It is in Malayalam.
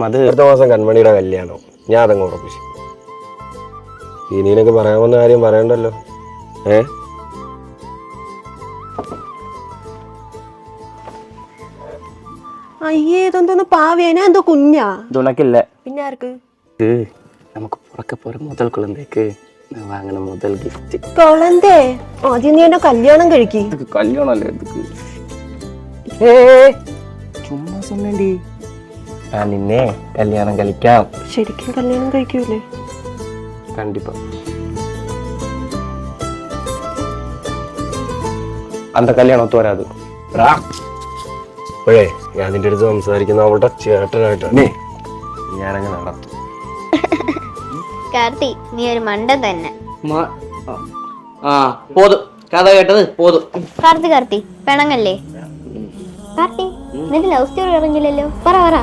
അത് അടുത്ത മാസം കൺമണിയുടെ കല്യാണം, ഞാൻ അതങ്ങ് ഉറപ്പിച്ചു. ഇനിയൊക്കെ പറയാവുന്ന കാര്യം പറയണ്ടല്ലോ. അയ്യേ, ഇതെന്തോന്ന് പാവേന, എന്തോ കുഞ്ഞാ? തുണക്കില്ല. പിന്നെ ആർക്ക്? നമുക്ക് പുറക്കെ പോരെ മുതൽ കുളന്തേക്ക് വാങ്ങണ മുതൽ ഗിഫ്റ്റ്. കുളന്തേ? ആദ്യം നീ എന്നെ കല്യാണം കഴിക്ക്. കല്യാണല്ലേ ചുമ്മാ സൊന്നേണ്ടി. ഞാൻ നിന്നെ കല്യാണം കഴിക്കാം. ശരിക്കും കല്യാണം കഴിക്കൂലേ? കണ്ടിപ്പാ. അന്ത കല്യാണം ഒത്തു വരാത്. അപ്പോഴേ ഞാൻ നിന്റെ അടുത്ത് സംസാരിക്കുന്ന അവളുടെ ചേട്ടനായിട്ടാണ്. ഞാനങ്ങ് നടത്തും. കാർത്തി, നീ ഒരു മണ്ടൻ തന്നെ. പോതും കഥ കേട്ടത് പോതും. കാർത്തി പിണങ്ങല്ലേ? കാർത്തി, നിന്റെ ലവ് സ്റ്റോറി അറിഞ്ഞില്ലല്ലോ. പറ.